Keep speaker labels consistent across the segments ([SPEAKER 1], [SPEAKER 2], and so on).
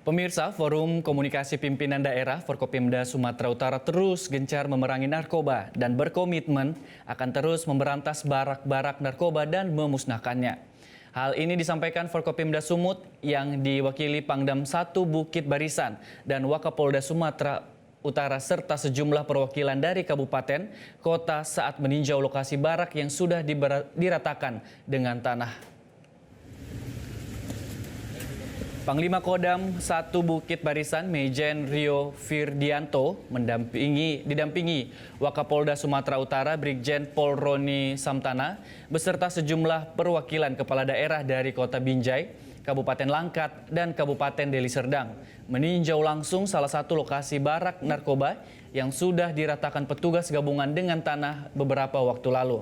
[SPEAKER 1] Pemirsa, Forum Komunikasi Pimpinan Daerah Forkopimda Sumatera Utara terus gencar memerangi narkoba dan berkomitmen akan terus memberantas barak-barak narkoba dan memusnahkannya. Hal ini disampaikan Forkopimda Sumut yang diwakili Pangdam 1 Bukit Barisan dan Wakapolda Sumatera Utara serta sejumlah perwakilan dari kabupaten, kota saat meninjau lokasi barak yang sudah diratakan dengan tanah. Panglima Kodam 1 Bukit Barisan Mejen Rio Firdianto didampingi Wakapolda Sumatera Utara Brigjen Pol Roni Samtana beserta sejumlah perwakilan kepala daerah dari Kota Binjai, Kabupaten Langkat, dan Kabupaten Deli Serdang meninjau langsung salah satu lokasi barak narkoba yang sudah diratakan petugas gabungan dengan tanah beberapa waktu lalu.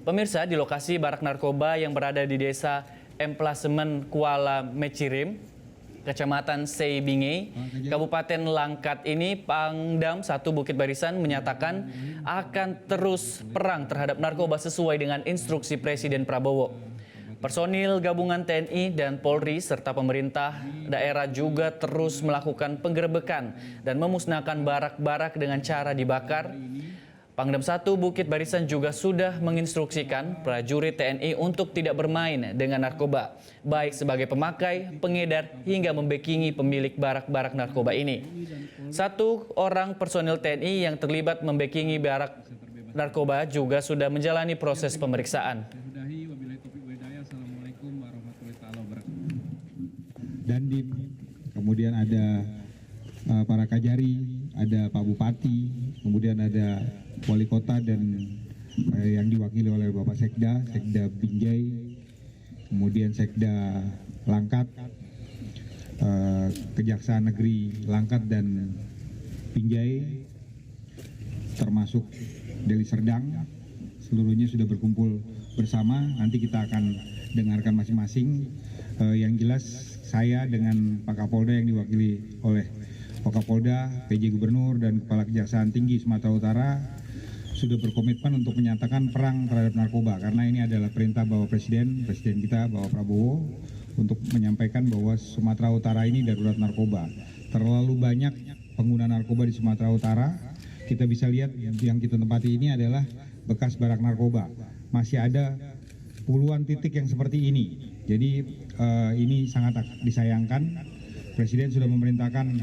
[SPEAKER 1] Pemirsa, di lokasi barak narkoba yang berada di Desa Emplasemen Kuala Mecirim, Kecamatan Seibinge, Kabupaten Langkat ini, Pangdam 1 Bukit Barisan menyatakan akan terus perang terhadap narkoba sesuai dengan instruksi Presiden Prabowo. Personil gabungan TNI dan Polri serta pemerintah daerah juga terus melakukan penggerebekan dan memusnahkan barak-barak dengan cara dibakar. Pangdam 1 Bukit Barisan juga sudah menginstruksikan prajurit TNI untuk tidak bermain dengan narkoba, baik sebagai pemakai, pengedar, hingga membekingi pemilik barak-barak narkoba ini. 1 orang personil TNI yang terlibat membekingi barak narkoba juga sudah menjalani proses pemeriksaan.
[SPEAKER 2] Dandim, kemudian ada para kajari, ada Pak Bupati, kemudian ada Wali Kota dan yang diwakili oleh Bapak Sekda Binjai, kemudian Sekda Langkat, Kejaksaan Negeri Langkat dan Binjai, termasuk Deli Serdang, seluruhnya sudah berkumpul bersama. Nanti kita akan dengarkan masing-masing. Yang jelas saya dengan Pak Kapolda yang diwakili oleh Pak Kapolda, PJ Gubernur, dan Kepala Kejaksaan Tinggi Sumatera Utara sudah berkomitmen untuk menyatakan perang terhadap narkoba, karena ini adalah perintah Bapak Presiden kita, Bapak Prabowo, untuk menyampaikan bahwa Sumatera Utara ini darurat narkoba. Terlalu banyak pengguna narkoba di Sumatera Utara. Kita bisa lihat yang kita tempati ini adalah bekas barak narkoba. Masih ada puluhan titik yang seperti ini. Jadi ini sangat disayangkan. Presiden sudah memerintahkan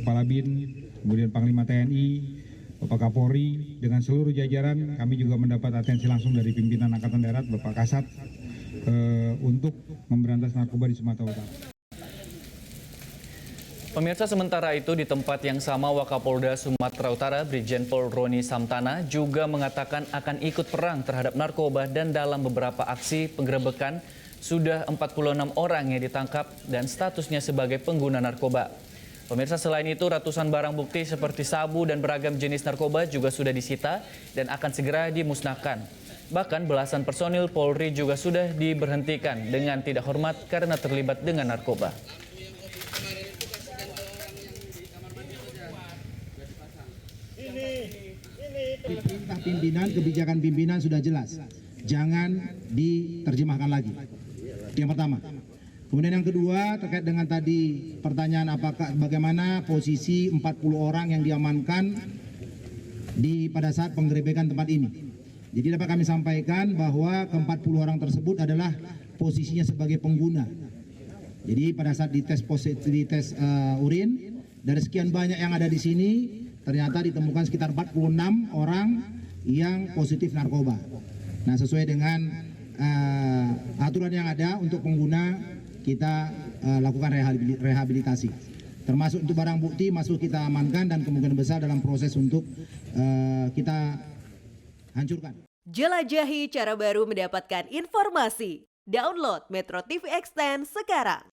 [SPEAKER 2] Kepala BIN, kemudian Panglima TNI, Bapak Kapolri, dengan seluruh jajaran. Kami juga mendapat atensi langsung dari pimpinan Angkatan Darat, Bapak Kasat, untuk memberantas narkoba di Sumatera Utara.
[SPEAKER 1] Pemirsa, sementara itu di tempat yang sama Wakapolda Sumatera Utara Brigjen Pol Roni Samtana juga mengatakan akan ikut perang terhadap narkoba, dan dalam beberapa aksi penggerebekan sudah 46 orang yang ditangkap dan statusnya sebagai pengguna narkoba. Pemirsa, selain itu ratusan barang bukti seperti sabu dan beragam jenis narkoba juga sudah disita dan akan segera dimusnahkan. Bahkan belasan personil Polri juga sudah diberhentikan dengan tidak hormat karena terlibat dengan narkoba.
[SPEAKER 3] Perintah pimpinan, kebijakan pimpinan sudah jelas. Jangan diterjemahkan lagi. Itu yang pertama. Kemudian yang kedua, terkait dengan tadi pertanyaan bagaimana posisi 40 orang yang diamankan pada saat penggerebekan tempat ini. Jadi dapat kami sampaikan bahwa ke-40 orang tersebut adalah posisinya sebagai pengguna. Jadi pada saat dites urin, dari sekian banyak yang ada di sini, ternyata ditemukan sekitar 46 orang yang positif narkoba. Nah, sesuai dengan aturan yang ada untuk pengguna, kita lakukan rehabilitasi. Termasuk untuk barang bukti masuk kita amankan dan kemungkinan besar dalam proses untuk kita hancurkan.
[SPEAKER 4] Jelajahi cara baru mendapatkan informasi. Download Metro TV Extend sekarang.